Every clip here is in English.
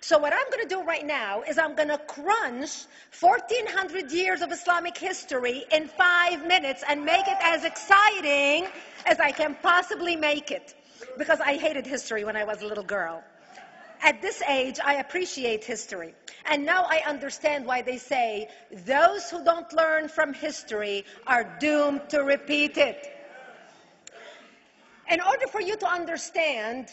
So what I'm going to do right now is I'm going to crunch 1400 years of Islamic history in 5 minutes and make it as exciting as I can possibly make it. Because I hated history when I was a little girl. At this age, I appreciate history. And now I understand why they say, those who don't learn from history are doomed to repeat it. In order for you to understand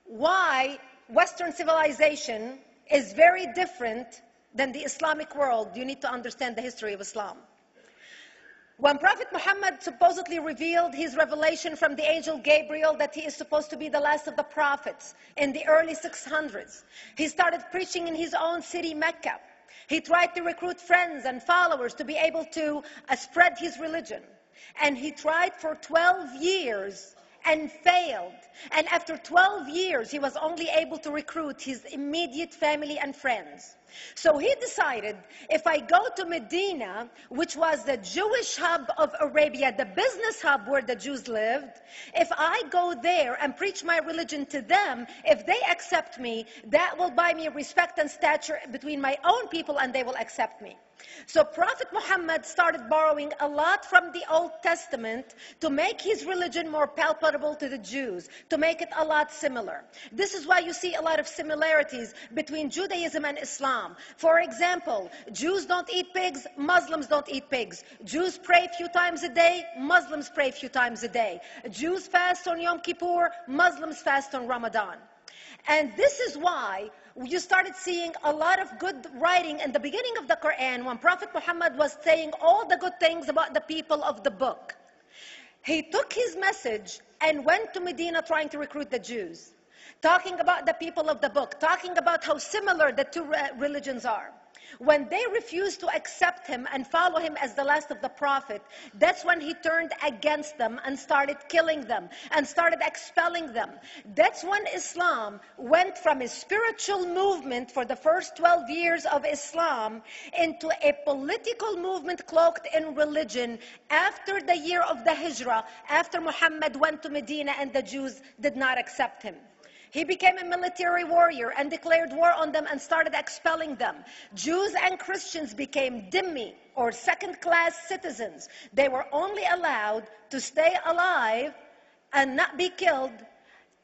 why Western civilization is very different than the Islamic world, you need to understand the history of Islam. When Prophet Muhammad supposedly revealed his revelation from the angel Gabriel that he is supposed to be the last of the prophets in the early 600s, he started preaching in his own city, Mecca. He tried to recruit friends and followers to be able to spread his religion. And he tried for 12 years and failed. And after 12 years, he was only able to recruit his immediate family and friends. So he decided, if I go to Medina, which was the Jewish hub of Arabia, the business hub where the Jews lived, if I go there and preach my religion to them, if they accept me, that will buy me respect and stature between my own people, and they will accept me. So Prophet Muhammad started borrowing a lot from the Old Testament to make his religion more palpable to the Jews, to make it a lot similar. This is why you see a lot of similarities between Judaism and Islam. For example, Jews don't eat pigs, Muslims don't eat pigs. Jews pray a few times a day, Muslims pray a few times a day. Jews fast on Yom Kippur, Muslims fast on Ramadan. And this is why you started seeing a lot of good writing in the beginning of the Quran when Prophet Muhammad was saying all the good things about the people of the book. He took his message and went to Medina trying to recruit the Jews, talking about the people of the book, talking about how similar the two religions are. When they refused to accept him and follow him as the last of the prophet, that's when he turned against them and started killing them and started expelling them. That's when Islam went from a spiritual movement for the first 12 years of Islam into a political movement cloaked in religion after the year of the Hijrah, after Muhammad went to Medina and the Jews did not accept him. He became a military warrior and declared war on them and started expelling them. Jews and Christians became dhimmi, or second-class citizens. They were only allowed to stay alive and not be killed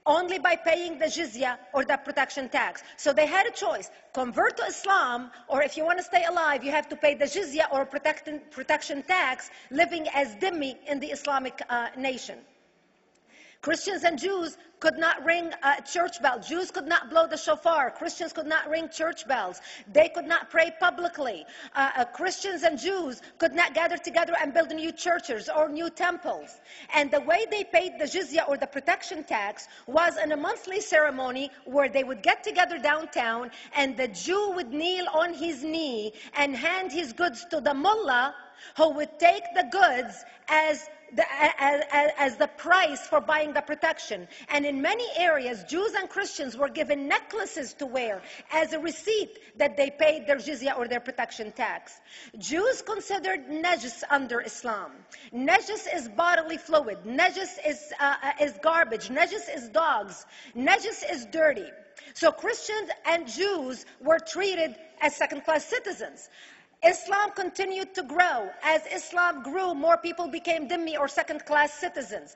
only by paying the jizya or the protection tax. So they had a choice: convert to Islam, or if you want to stay alive, you have to pay the jizya or protection tax, living as dhimmi in the Islamic nation. Christians and Jews could not ring church bells. Jews could not blow the shofar. Christians could not ring church bells. They could not pray publicly. Christians and Jews could not gather together and build new churches or new temples. And the way they paid the jizya or the protection tax was in a monthly ceremony where they would get together downtown and the Jew would kneel on his knee and hand his goods to the mullah, who would take the goods as the price for buying the protection. And in many areas, Jews and Christians were given necklaces to wear as a receipt that they paid their jizya or their protection tax. Jews considered najis under Islam. Najis is bodily fluid. Najis is garbage. Najis is dogs. Najis is dirty. So Christians and Jews were treated as second-class citizens. Islam continued to grow. As Islam grew, more people became dhimmi or second-class citizens.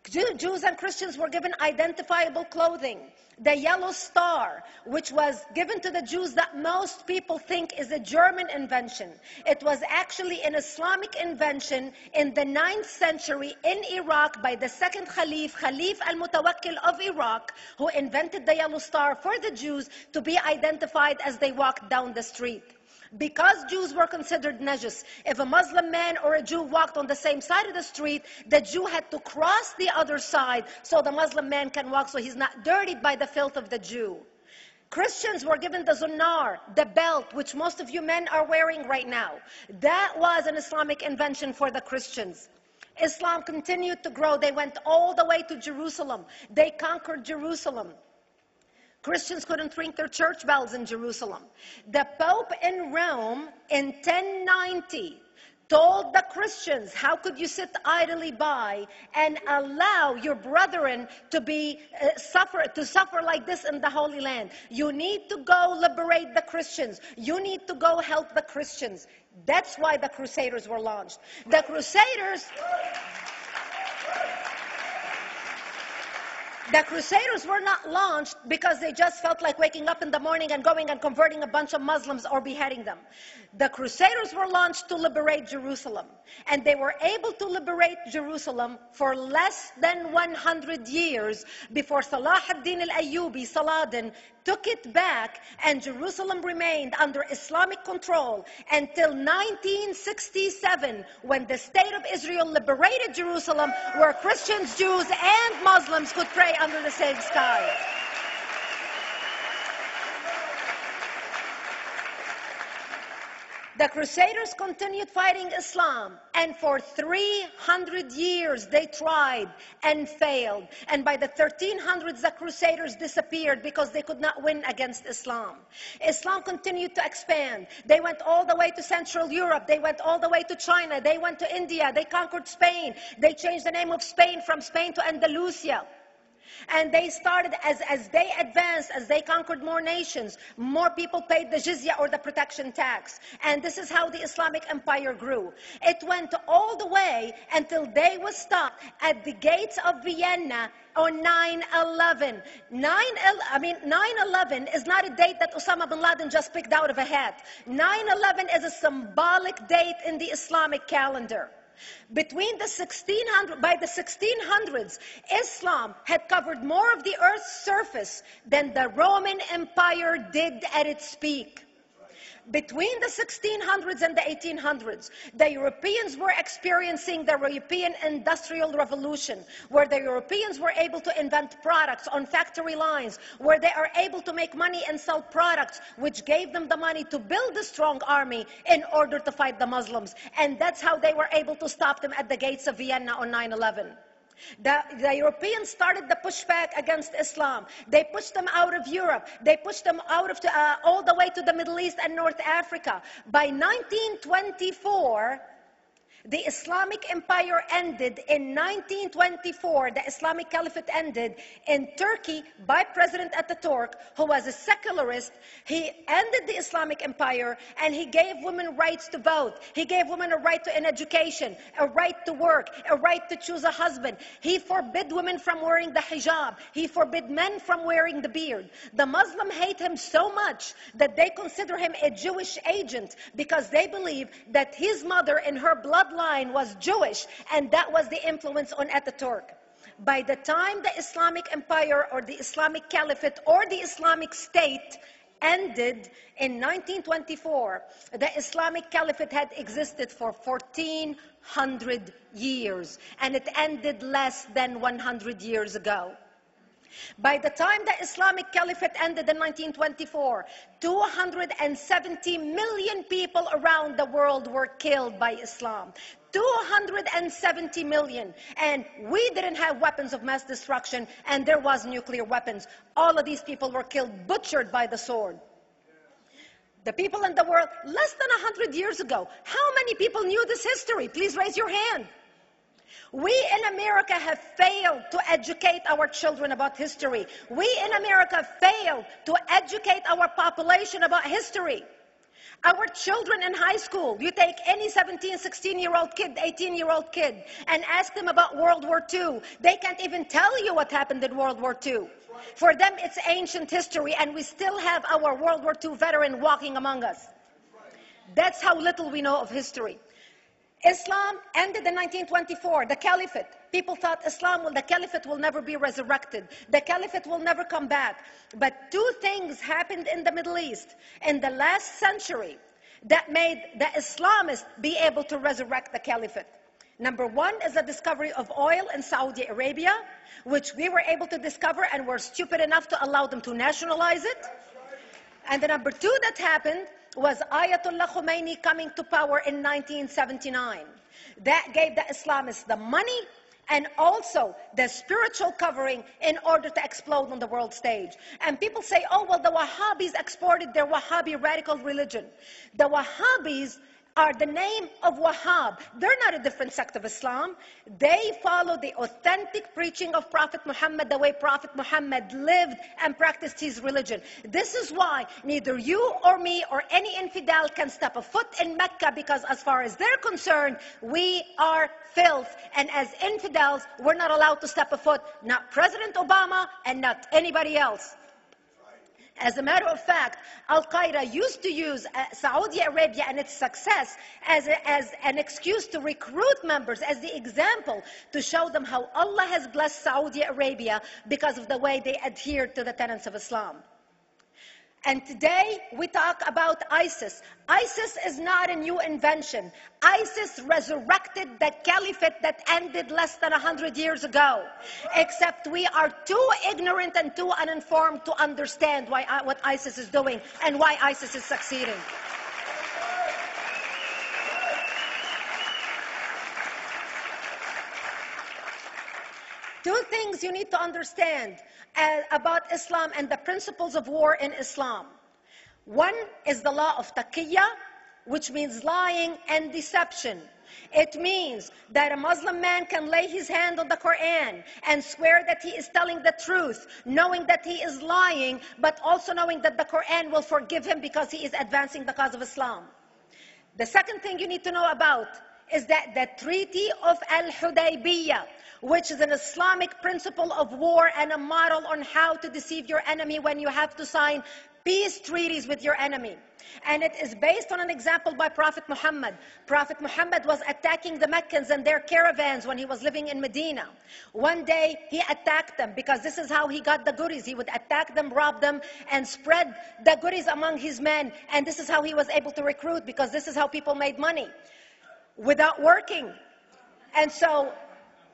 Jews and Christians were given identifiable clothing. The yellow star, which was given to the Jews that most people think is a German invention. It was actually an Islamic invention in the 9th century in Iraq by the second Khalif, Khalif al-Mutawakkil of Iraq, who invented the yellow star for the Jews to be identified as they walked down the street. Because Jews were considered najis, if a Muslim man or a Jew walked on the same side of the street, the Jew had to cross the other side so the Muslim man can walk, so he's not dirtied by the filth of the Jew. Christians were given the zunnar, the belt, which most of you men are wearing right now. That was an Islamic invention for the Christians. Islam continued to grow. They went all the way to Jerusalem. They conquered Jerusalem. Christians couldn't ring their church bells in Jerusalem. The Pope in Rome in 1090 told the Christians, how could you sit idly by and allow your brethren to suffer like this in the Holy Land? You need to go liberate the Christians. You need to go help the Christians. That's why the Crusaders were launched. The Crusaders were not launched because they just felt like waking up in the morning and going and converting a bunch of Muslims or beheading them. The Crusaders were launched to liberate Jerusalem. And they were able to liberate Jerusalem for less than 100 years before Salah ad-Din al-Ayyubi, Saladin, took it back, and Jerusalem remained under Islamic control until 1967, when the State of Israel liberated Jerusalem, where Christians, Jews, and Muslims could pray under the same sky. The Crusaders continued fighting Islam, and for 300 years they tried and failed. And by the 1300s, the Crusaders disappeared because they could not win against Islam. Islam continued to expand. They went all the way to Central Europe. They went all the way to China. They went to India. They conquered Spain. They changed the name of Spain from Spain to Andalusia. And they started, as they advanced, as they conquered more nations, more people paid the jizya, or the protection tax. And this is how the Islamic Empire grew. It went all the way until they was stopped at the gates of Vienna on 9/11. 9/11 is not a date that Osama bin Laden just picked out of a hat. 9/11 is a symbolic date in the Islamic calendar. By the 1600s, Islam had covered more of the earth's surface than the Roman Empire did at its peak. Between the 1600s and the 1800s, the Europeans were experiencing the European Industrial Revolution, where the Europeans were able to invent products on factory lines, where they are able to make money and sell products, which gave them the money to build a strong army in order to fight the Muslims. And that's how they were able to stop them at the gates of Vienna on 9/11. The Europeans started the pushback against Islam. They pushed them out of Europe. They pushed them out of all the way to the Middle East and North Africa. By 1924, the Islamic Empire ended. In 1924, the Islamic Caliphate ended in Turkey by President Ataturk, who was a secularist. He ended the Islamic Empire, and he gave women rights to vote. He gave women a right to an education, a right to work, a right to choose a husband. He forbid women from wearing the hijab. He forbid men from wearing the beard. The Muslims hate him so much that they consider him a Jewish agent, because they believe that his mother in her bloodline was Jewish, and that was the influence on Ataturk. By the time the Islamic Empire, or the Islamic Caliphate, or the Islamic State ended in 1924, the Islamic Caliphate had existed for 1400 years, and it ended less than 100 years ago. By the time the Islamic Caliphate ended in 1924, 270 million people around the world were killed by Islam. 270 million. And we didn't have weapons of mass destruction, and there was nuclear weapons. All of these people were killed, butchered by the sword. The people in the world, less than 100 years ago, how many people knew this history? Please raise your hand. We in America have failed to educate our children about history. We in America failed to educate our population about history. Our children in high school, you take any 17, 16-year-old kid, 18-year-old kid, and ask them about World War II. They can't even tell you what happened in World War II. For them, it's ancient history, and we still have our World War II veteran walking among us. That's how little we know of history. Islam ended in 1924, the Caliphate. People thought the Caliphate will never be resurrected. The Caliphate will never come back. But two things happened in the Middle East in the last century that made the Islamists be able to resurrect the Caliphate. Number one is the discovery of oil in Saudi Arabia, which we were able to discover and were stupid enough to allow them to nationalize it. And the number two that happened was Ayatollah Khomeini coming to power in 1979. That gave the Islamists the money and also the spiritual covering in order to explode on the world stage. And people say, oh, well, the Wahhabis exported their Wahhabi radical religion. The Wahhabis are the name of Wahhab. They're not a different sect of Islam. They follow the authentic preaching of Prophet Muhammad, the way Prophet Muhammad lived and practiced his religion. This is why neither you or me or any infidel can step a foot in Mecca, because as far as they're concerned, we are filth. And as infidels, we're not allowed to step a foot, not President Obama and not anybody else. As a matter of fact, Al-Qaeda used to use Saudi Arabia and its success as an excuse to recruit members, as the example to show them how Allah has blessed Saudi Arabia because of the way they adhere to the tenets of Islam. And today we talk about ISIS. ISIS is not a new invention. ISIS resurrected the caliphate that ended less than 100 years ago. Except we are too ignorant and too uninformed to understand what ISIS is doing and why ISIS is succeeding. Two things you need to understand about Islam and the principles of war in Islam. One is the law of taqiyya, which means lying and deception. It means that a Muslim man can lay his hand on the Quran and swear that he is telling the truth, knowing that he is lying, but also knowing that the Quran will forgive him because he is advancing the cause of Islam. The second thing you need to know about is that the Treaty of Al-Hudaybiyah, which is an Islamic principle of war and a model on how to deceive your enemy when you have to sign peace treaties with your enemy. And it is based on an example by Prophet Muhammad. Prophet Muhammad was attacking the Meccans and their caravans when he was living in Medina. One day he attacked them because this is how he got the goodies. He would attack them, rob them, and spread the goodies among his men. And this is how he was able to recruit, because this is how people made money without working. And so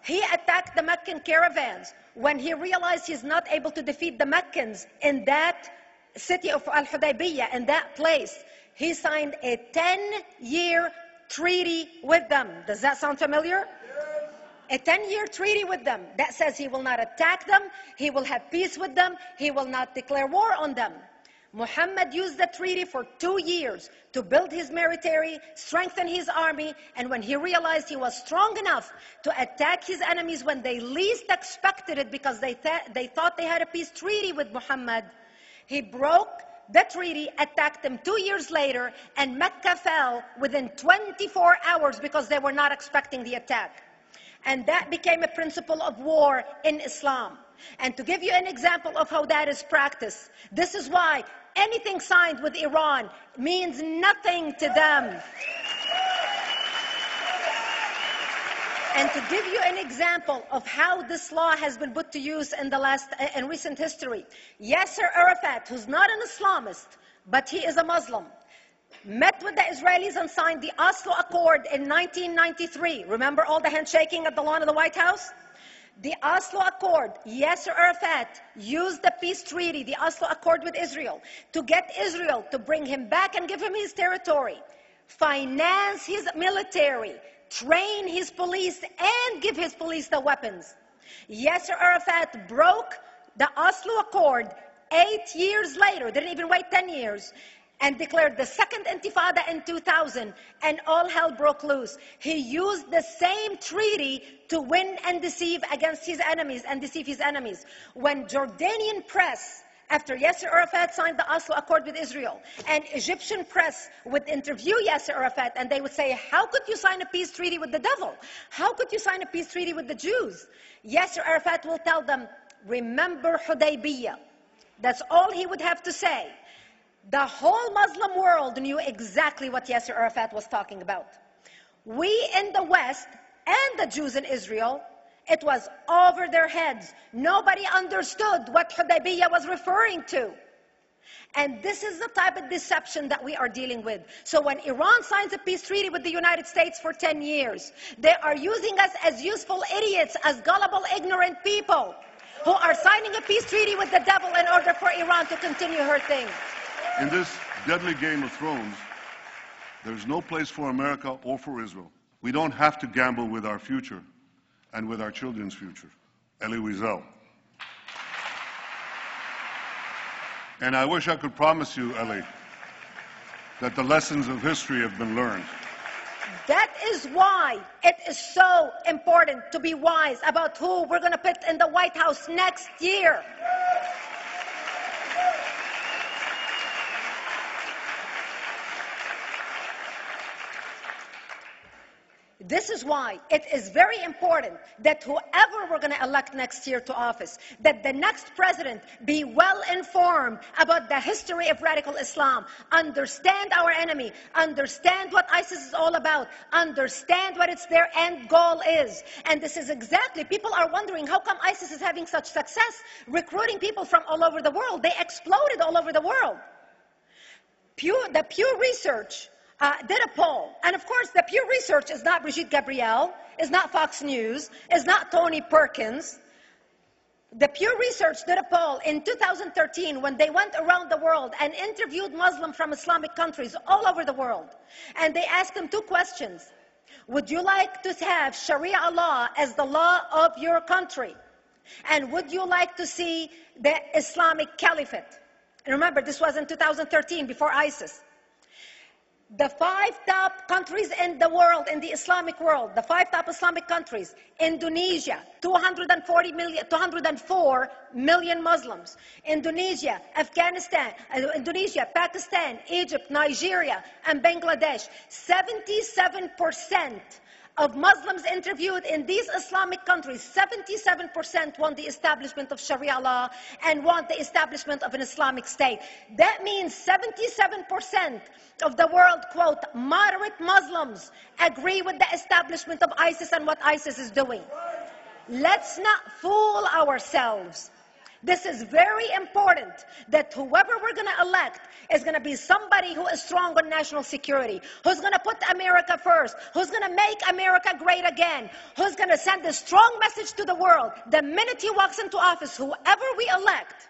he attacked the Meccan caravans. When he realized he's not able to defeat the Meccans in that city of Al-Hudaybiyah, in that place, he signed a 10-year treaty with them. Does that sound familiar? Yes. A 10-year treaty with them that says he will not attack them, he will have peace with them, he will not declare war on them. Muhammad used the treaty for 2 years to build his military, strengthen his army, and when he realized he was strong enough to attack his enemies when they least expected it, because they thought they had a peace treaty with Muhammad, he broke the treaty, attacked them 2 years later, and Mecca fell within 24 hours because they were not expecting the attack. And that became a principle of war in Islam. And to give you an example of how that is practiced, this is why anything signed with Iran means nothing to them. And to give you an example of how this law has been put to use in recent history, Yasser Arafat, who's not an Islamist, but he is a Muslim, met with the Israelis and signed the Oslo Accord in 1993. Remember all the handshaking at the lawn of the White House? The Oslo Accord, Yasser Arafat used the peace treaty, the Oslo Accord with Israel, to get Israel to bring him back and give him his territory, finance his military, train his police, and give his police the weapons. Yasser Arafat broke the Oslo Accord 8 years later, didn't even wait 10 years, and declared the second Intifada in 2000, and all hell broke loose. He used the same treaty to win and deceive against his enemies and deceive his enemies. When Jordanian press, after Yasser Arafat signed the Oslo Accord with Israel, and Egyptian press would interview Yasser Arafat, and they would say, how could you sign a peace treaty with the devil? How could you sign a peace treaty with the Jews? Yasser Arafat will tell them, remember Hudaybiyah. That's all he would have to say. The whole Muslim world knew exactly what Yasser Arafat was talking about. We in the West and the Jews in Israel, it was over their heads. Nobody understood what Hudaybiyah was referring to. And this is the type of deception that we are dealing with. So when Iran signs a peace treaty with the United States for 10 years, they are using us as useful idiots, as gullible, ignorant people who are signing a peace treaty with the devil in order for Iran to continue her thing. In this deadly game of thrones, there's no place for America or for Israel. We don't have to gamble with our future and with our children's future. Elie Wiesel. And I wish I could promise you, Elie, that the lessons of history have been learned. That is why it is so important to be wise about who we're going to put in the White House next year. This is why it is very important that whoever we're going to elect next year to office, that the next president be well informed about the history of radical Islam, understand our enemy, understand what ISIS is all about, understand what their end goal is. And this is exactly, people are wondering how come ISIS is having such success recruiting people from all over the world. They exploded all over the world. The Pew Research did a poll. And of course, the Pew Research is not Brigitte Gabriel, is not Fox News, is not Tony Perkins. The Pew Research did a poll in 2013 when they went around the world and interviewed Muslims from Islamic countries all over the world. And they asked them two questions. Would you like to have Sharia law as the law of your country? And would you like to see the Islamic Caliphate? And remember, this was in 2013, before ISIS. The 5 top countries in the world, in the Islamic world, the 5 top Islamic countries: Indonesia, 204 million Muslims. Indonesia, Pakistan, Egypt, Nigeria, and Bangladesh. 77% of Muslims interviewed in these Islamic countries, 77% want the establishment of Sharia law and want the establishment of an Islamic state. That means 77% of the world, quote, moderate Muslims agree with the establishment of ISIS and what ISIS is doing. Let's not fool ourselves. This is very important, that whoever we're going to elect is going to be somebody who is strong on national security, who's going to put America first, who's going to make America great again, who's going to send a strong message to the world. The minute he walks into office, whoever we elect,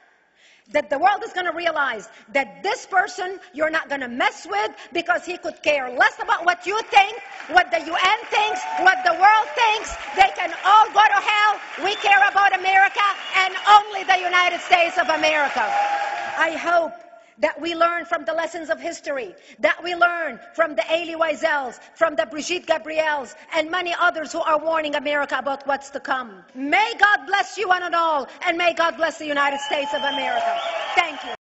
that the world is going to realize that this person you're not going to mess with, because he could care less about what you think, what the UN thinks, what the world thinks. They can all go to hell. We care about America and only the United States of America. I hope that we learn from the lessons of history, that we learn from the Elie Wiesels, from the Brigitte Gabriels, and many others who are warning America about what's to come. May God bless you one and all, and may God bless the United States of America. Thank you.